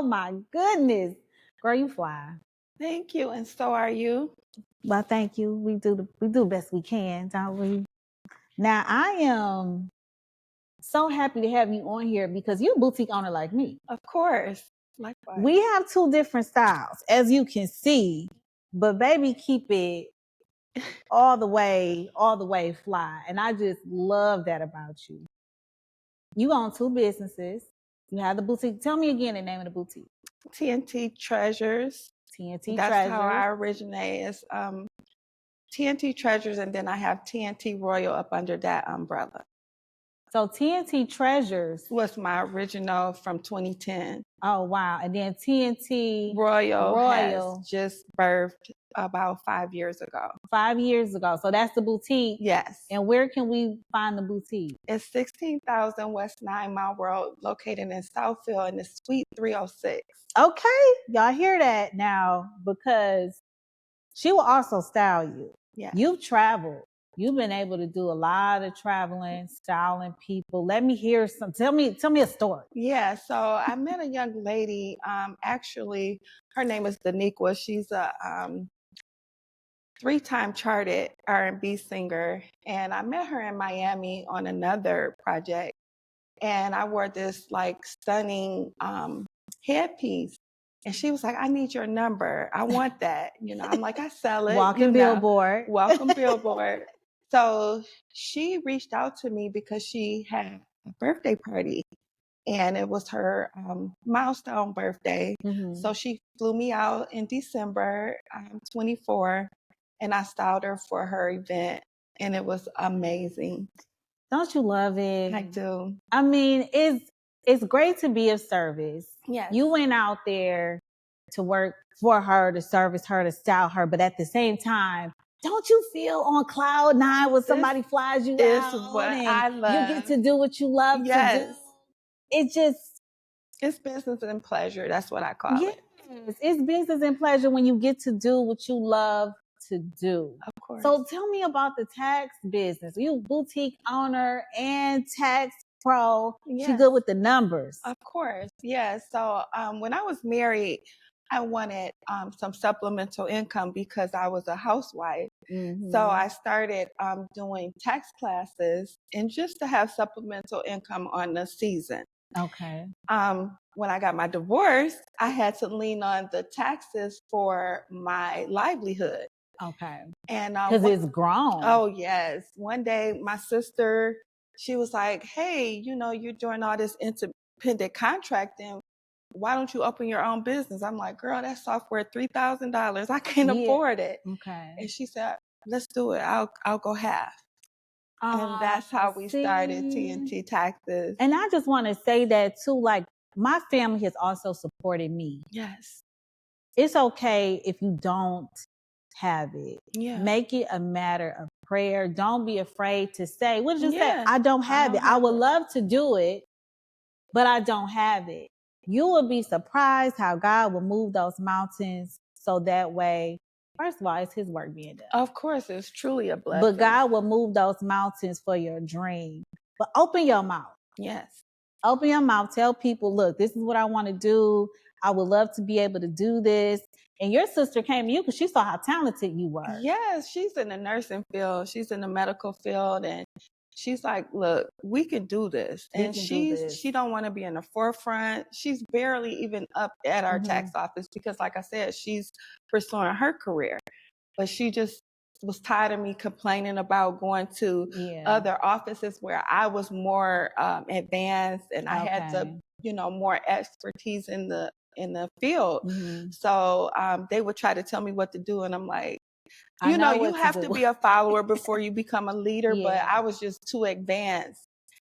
my goodness. Girl, you fly. Thank you. And so are you. Well, thank you. We do the best we can, don't we? Now, I am so happy to have you on here because you're a boutique owner like me. Of course. Likewise. We have two different styles, as you can see, but baby, keep it all the way fly. And I just love that about you. You own two businesses. You have the boutique. Tell me again the name of the boutique. TNT Treasures. TNT That's Treasures. how I originate. Is TNT Treasures, and then I have TNT Royal up under that umbrella. So TNT Treasures was my original from 2010. Oh, wow. And then TNT Royal has just birthed about 5 years ago. 5 years ago. So that's the boutique? Yes. And where can we find the boutique? It's 16,000 West 9 Mile Road, located in Southfield in the Suite 306. Okay. Y'all hear that now, because she will also style you. Yeah. You've traveled. You've been able to do a lot of traveling, styling people. Let me hear some. Tell me a story. Yeah, so I met a young lady. Actually, her name is Daniqua. She's a 3-time charted R&B singer, and I met her in Miami on another project. And I wore this like stunning headpiece. And she was like, I need your number. I want that. I'm like, I sell it. Walking billboard. Welcome billboard. So she reached out to me because she had a birthday party, and it was her milestone birthday. Mm-hmm. So she flew me out in December 24, and I styled her for her event, and it was amazing. Don't you love it? I do. I mean, it's great to be of service. Yes. You went out there to work for her, to service her, to style her, but at the same time, don't you feel on cloud 9 when somebody flies you out? It's what I love. You get to do what you love to do. It's business and pleasure. That's what I call it. Yes, it's business and pleasure when you get to do what you love to do. Of course. So tell me about the tax business. You boutique owner and tax pro. Yes. She good with the numbers. Of course. Yeah. So when I was married, I wanted some supplemental income because I was a housewife. Mm-hmm. So I started doing tax classes, and just to have supplemental income on the season. Okay. When I got my divorce, I had to lean on the taxes for my livelihood. Okay. And because it's grown. Oh, yes. One day, my sister, she was like, hey, you're doing all this independent contracting. Why don't you open your own business? I'm like, girl, that software, $3,000. I can't afford it. Okay. And she said, let's do it. I'll go half. And that's how we started TNT Taxes. And I just want to say that too, like, my family has also supported me. Yes. It's okay if you don't have it. Yeah. Make it a matter of prayer. Don't be afraid to say, what did you say? Yeah. I don't have it. I would love to do it, but I don't have it. You will be surprised how God will move those mountains so that way, first of all, it's his work being done. Of course, it's truly a blessing. But God will move those mountains for your dream. But open your mouth. Yes. Open your mouth. Tell people, look, this is what I want to do. I would love to be able to do this. And your sister came to you because she saw how talented you were. Yes, she's in the nursing field. She's in the medical field. And she's like, look, we can do this. And she don't want to be in the forefront. She's barely even up at our tax office because, like I said, she's pursuing her career. But she just was tired of me complaining about going to other offices where I was more advanced and I had to, more expertise in the field. So they would try to tell me what to do. And I'm like, you have to be a follower before you become a leader. But I was just too advanced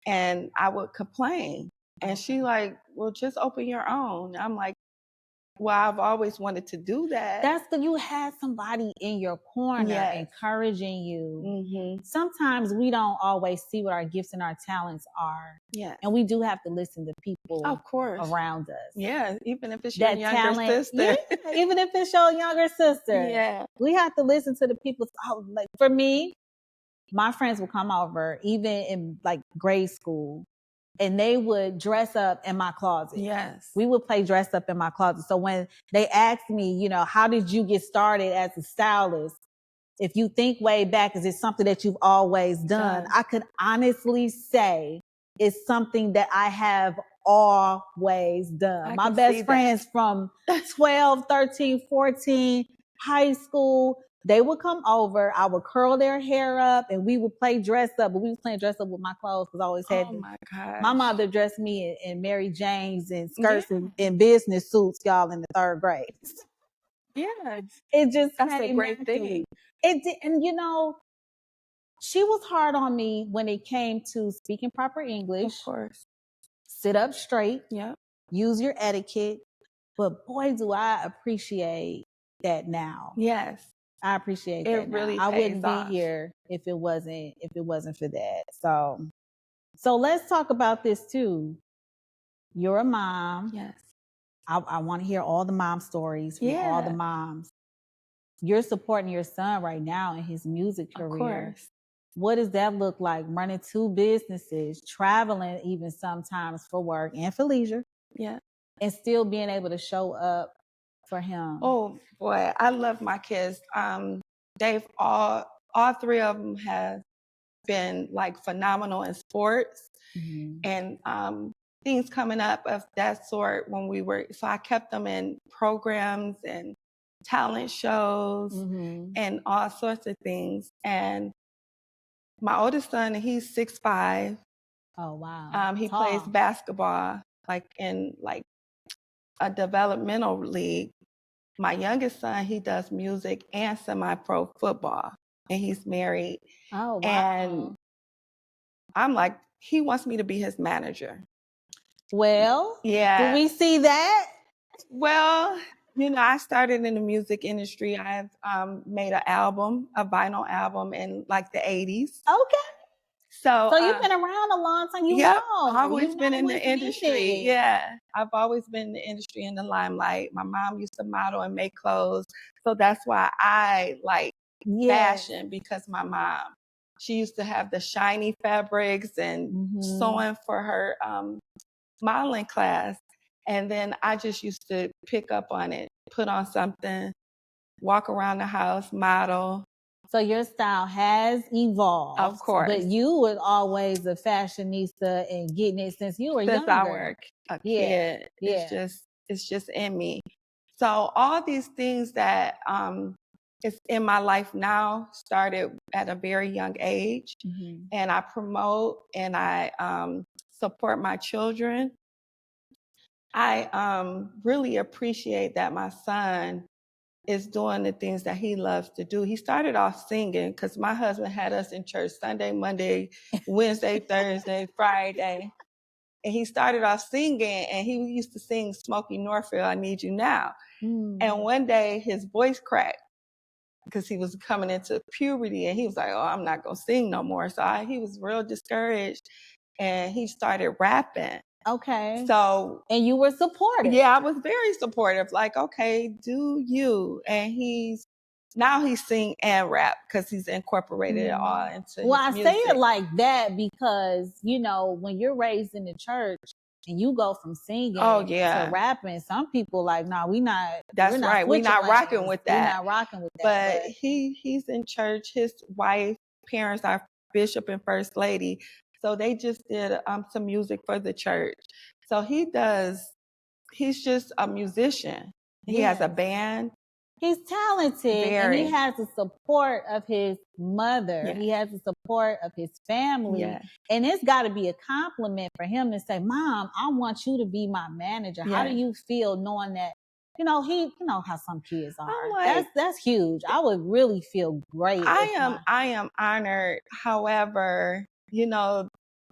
and I would complain. And she like, well, just open your own. I'm like, well, I've always wanted to do that. That's because you had somebody in your corner encouraging you. Sometimes we don't always see what our gifts and our talents are. Yeah. And we do have to listen to people around us. Yeah, even if it's your younger sister. Yeah, even if it's your younger sister. Yeah. We have to listen to the people. Like for me, my friends will come over, even in like grade school. and they would dress up in my closet. Yes. We would play dress up in my closet. So when they asked me, you know, how did you get started as a stylist? If you think way back, is it something that you've always done? I could honestly say it's something that I have always done. My best friends from 12, 13, 14, high school, they would come over. I would curl their hair up and we would play dress up, but we was playing dress up with my clothes because I always had my gosh. My mother dressed me in Mary Jane's and skirts and business suits, y'all, in the 3rd grade. Yeah. It just That's a great thing. It did, and you know, she was hard on me when it came to speaking proper English. Of course. Sit up straight. Yep. Use your etiquette. But boy, do I appreciate that now. Yes. I appreciate that. It really now. I wouldn't off. be here if it wasn't for that. So let's talk about this too. You're a mom. Yes. I want to hear all the mom stories from all the moms. You're supporting your son right now in his music career. Of course. What does that look like? Running 2 businesses, traveling even sometimes for work and for leisure. Yeah. And still being able to show up for him. Oh boy, I love my kids. They've all 3 of them have been like phenomenal in sports. And things coming up of that sort so I kept them in programs and talent shows and all sorts of things. And my oldest son, he's 6'5". Oh wow. He plays basketball in a developmental league. My youngest son, he does music and semi-pro football, and he's married. Oh wow. And I'm like, he wants me to be his manager. Well, yeah. Do we see that? Well, you know, I started in the music industry. I've made a vinyl album in like the 80s. Okay. So you've been around a long time. I've always been in the industry. Yeah. I've always been in the industry, in the limelight. My mom used to model and make clothes. So that's why I like fashion, because my mom, she used to have the shiny fabrics and sewing for her modeling class. And then I just used to pick up on it, put on something, walk around the house, model. So your style has evolved. Of course. But you were always a fashionista and getting it since you were younger. Since I were a kid. Yeah. It's just in me. So all these things that is in my life now started at a very young age. And I promote and I support my children. I really appreciate that my son is doing the things that he loves to do. He started off singing because my husband had us in church Sunday, Monday, Wednesday, Thursday, Friday. And he started off singing, and he used to sing Smokey Norfield, I Need You Now. And one day his voice cracked because he was coming into puberty, and he was like, oh, I'm not going to sing no more. So he was real discouraged, and he started rapping. Okay. So. And you were supportive. Yeah, I was very supportive. Like, okay, do you? And now he's sing and rap because he's incorporated it all into his music. I say it like that because, you know, when you're raised in the church and you go from singing to rapping, some people like, no, we not. That's right. We're not rocking with that. We're not rocking with that. But he's in church. His wife, parents are bishop and first lady. So they just did some music for the church. So he's just a musician. He has a band. He's talented. And he has the support of his mother. Yes. He has the support of his family. Yes. And it's got to be a compliment for him to say, Mom, I want you to be my manager. Yes. How do you feel knowing that, you know, you know how some kids are. Like, that's huge. I would really feel great. I am honored. However, you know,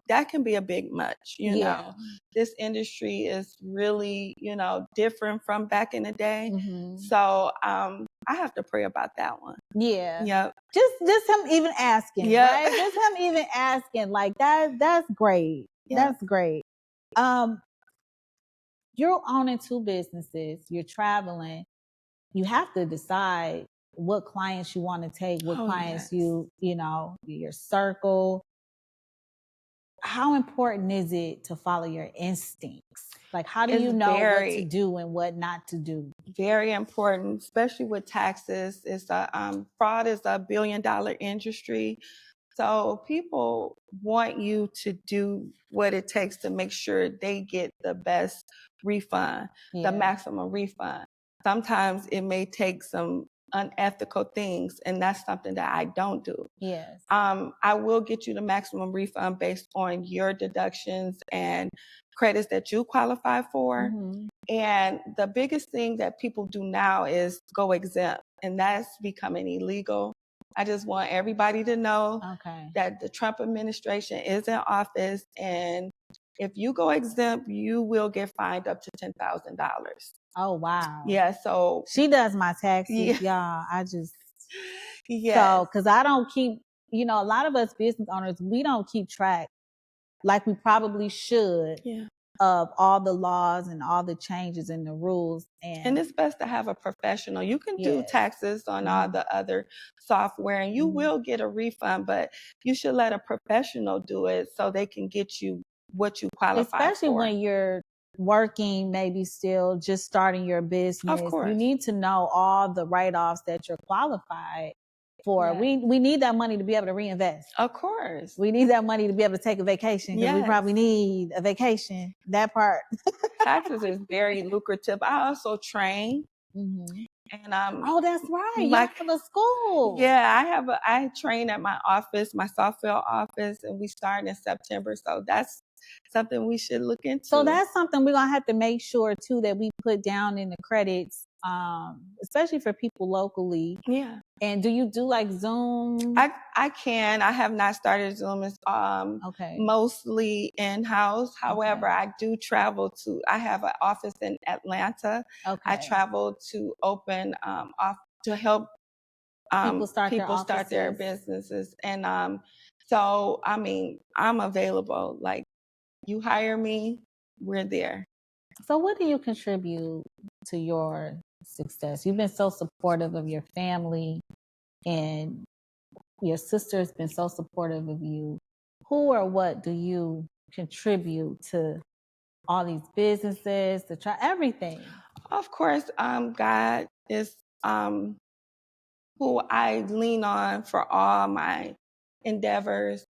that can be a bit much, you know. This industry is really, you know, different from back in the day. So I have to pray about that one. Yeah. Yep. Just him even asking, right? Just him even asking, like that's great. Yep. That's great. You're owning 2 businesses, you're traveling. You have to decide what clients you want to take, what clients you know, your circle. how important is it to follow your instincts? Like, how do you know what to do and what not to do? Very important, especially with taxes. Fraud is a $1 billion industry. So people want you to do what it takes to make sure they get the best refund, the maximum refund. Sometimes it may take some unethical things, and that's something that I don't do. Yes. I will get you the maximum refund based on your deductions and credits that you qualify for. Mm-hmm. And the biggest thing that people do now is go exempt, and that's becoming illegal. I just want everybody to know that the Trump administration is in office, and if you go exempt, you will get fined up to $10,000. Oh, wow. Yeah, so she does my taxes, y'all. I just so because I don't keep, a lot of us business owners, we don't keep track like we probably should of all the laws and all the changes in the rules. And it's best to have a professional. You can do taxes on all the other software and you will get a refund, but you should let a professional do it so they can get you what you qualify for. Especially when you're working, maybe still just starting your business. Of course. You need to know all the write-offs that you're qualified for. We need that money to be able to reinvest. Of course. We need that money to be able to take a vacation because we probably need a vacation. That part. Taxes is very lucrative. I also train. Mm-hmm. And oh, that's right. You have a school. Yeah, I train at my office, my software office, and we start in September. So that's something we should look into. So that's something we're gonna have to make sure too that we put down in the credits, especially for people locally. Yeah. And do you do like Zoom? I can. I have not started Zoom. It's mostly in-house. However, I do travel I have an office in Atlanta. Okay. I travel to open to help people start their businesses. And so, I mean, I'm available. Like, you hire me, we're there. So what do you contribute to your success? You've been so supportive of your family, and your sister's been so supportive of you. Who or what do you contribute to all these businesses, to try everything? Of course, God is who I lean on for all my endeavors.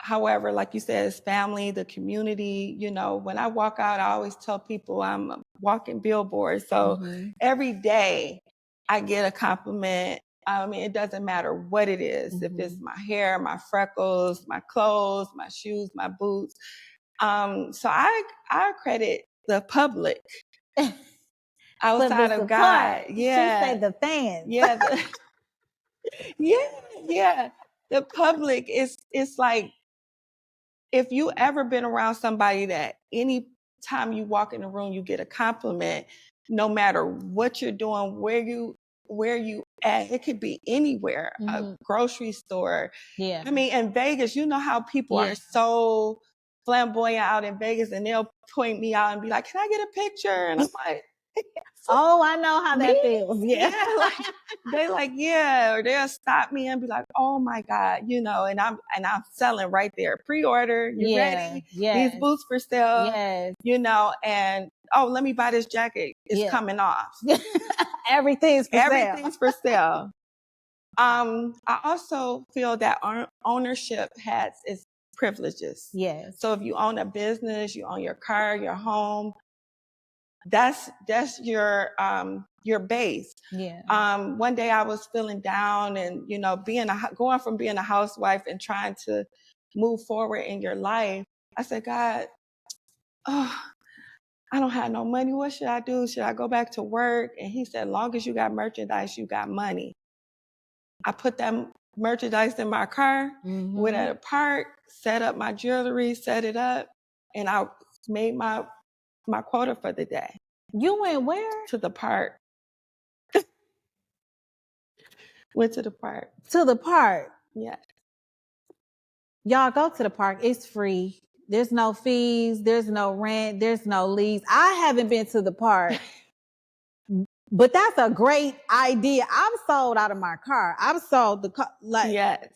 However, like you said, it's family, the community. When I walk out, I always tell people I'm a walking billboard. So every day I get a compliment. I mean, it doesn't matter what it is. If it's my hair, my freckles, my clothes, my shoes, my boots. So I credit the public outside of God. Yeah. She say the fans. Yeah. Yeah. The public it's like, if you ever been around somebody that any time you walk in the room, you get a compliment, no matter what you're doing, where you at, it could be anywhere, a grocery store. Yeah. I mean, in Vegas, you know how people are so flamboyant out in Vegas, and they'll point me out and be like, "Can I get a picture?" And I'm like, oh, I know how that feels. Yeah. Or they'll stop me and be like, "Oh my God," and I'm selling right there. Pre-order, you ready? Yes. These boots for sale. Yes. And let me buy this jacket. It's coming off. Everything's for sale. Everything's for sale. I also feel that ownership has its privileges. Yes. So if you own a business, you own your car, your home, that's your base. Yeah. One day I was feeling down, and going from being a housewife and trying to move forward in your life, I said, God, I don't have no money. What should I do? Should I go back to work? And he said, long as you got merchandise, you got money. I put that merchandise in my car, went at a park, set up my jewelry, set it up, and I made my quota for the day. You went where? To the park. Went to the park. To the park? Yeah. Y'all go to the park. It's free. There's no fees. There's no rent. There's no lease. I haven't been to the park. But that's a great idea. I'm sold out of my car. I'm sold the car. Yes.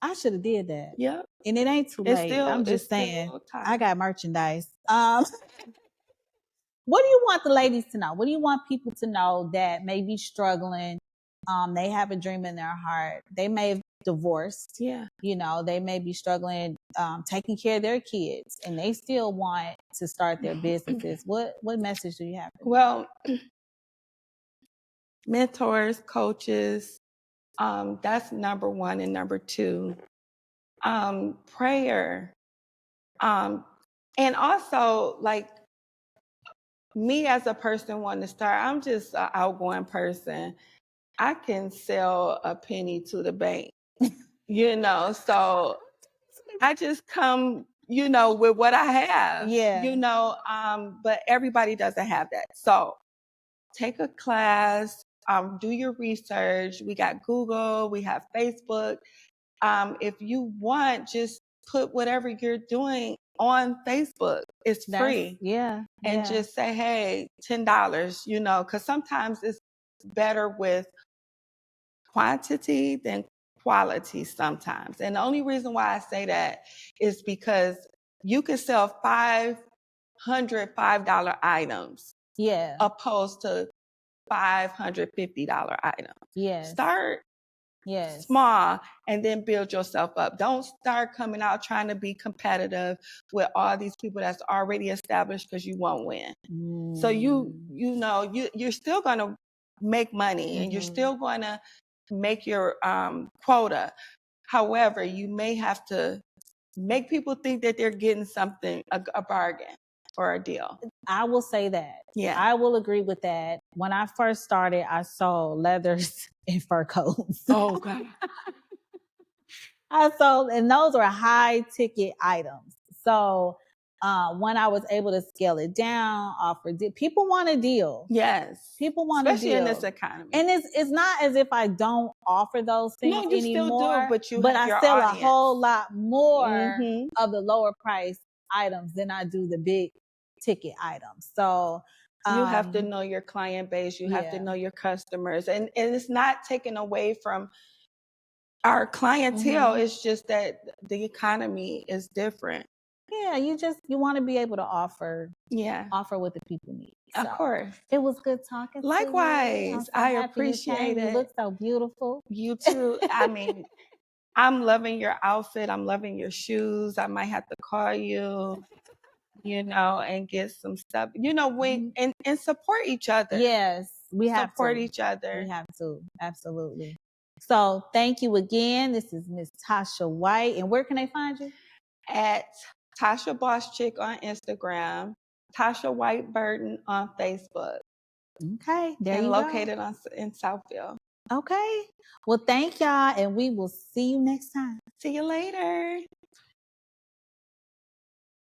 I should have did that. Yep. And it ain't too late. I'm just saying, I got merchandise. What do you want the ladies to know? What do you want people to know that may be struggling? They have a dream in their heart. They may have divorced. Yeah. You know, they may be struggling taking care of their kids, and they still want to start their businesses. What message do you have? Well, mentors, coaches, that's number one. And number two, prayer. And also, like, me as a person wanting to start, I'm just an outgoing person. I can sell a penny to the bank, you know, so I just come, you know, with what I have, you know, but everybody doesn't have that. So take a class, do your research. We got Google, we have Facebook. If you want, just put whatever you're doing on Facebook. It's free. And just say, hey, $10, you know, because sometimes it's better with quantity than quality sometimes. And the only reason why I say that is because you can sell $500 items opposed to $550 items. Start small and then build yourself up. Don't start coming out trying to be competitive with all these people that's already established, because you won't win. So you're still going to make money and you're still going to make your quota. However, you may have to make people think that they're getting something, a bargain or a deal. I will say that. Yeah. I will agree with that. When I first started, I sold leathers and fur coats. Oh, God. I sold, and those are high ticket items. So when I was able to scale it down, people want a deal. Yes. People want a deal. Especially in this economy. And it's not as if I don't offer those things anymore. No, you still do, but I sell audience. A whole lot more of the lower price items than I do the big ticket items. So you have to know your client base. You have to know your customers. And it's not taken away from our clientele. It's just that the economy is different. Yeah, you want to be able to offer what the people need. So, of course. It was good talking to you. Likewise. I appreciate it. You look so beautiful. You too. I mean, I'm loving your outfit. I'm loving your shoes. I might have to call you, you know, and get some stuff, you know, and support each other. Yes, we have to support each other. We have to. Absolutely. So thank you again. This is Miss Tasha White. And where can they find you? At Tasha Boss Chick on Instagram, Tasha White Burton on Facebook. Okay, there you go. And located in Southfield. Okay. Well, thank y'all, and we will see you next time. See you later.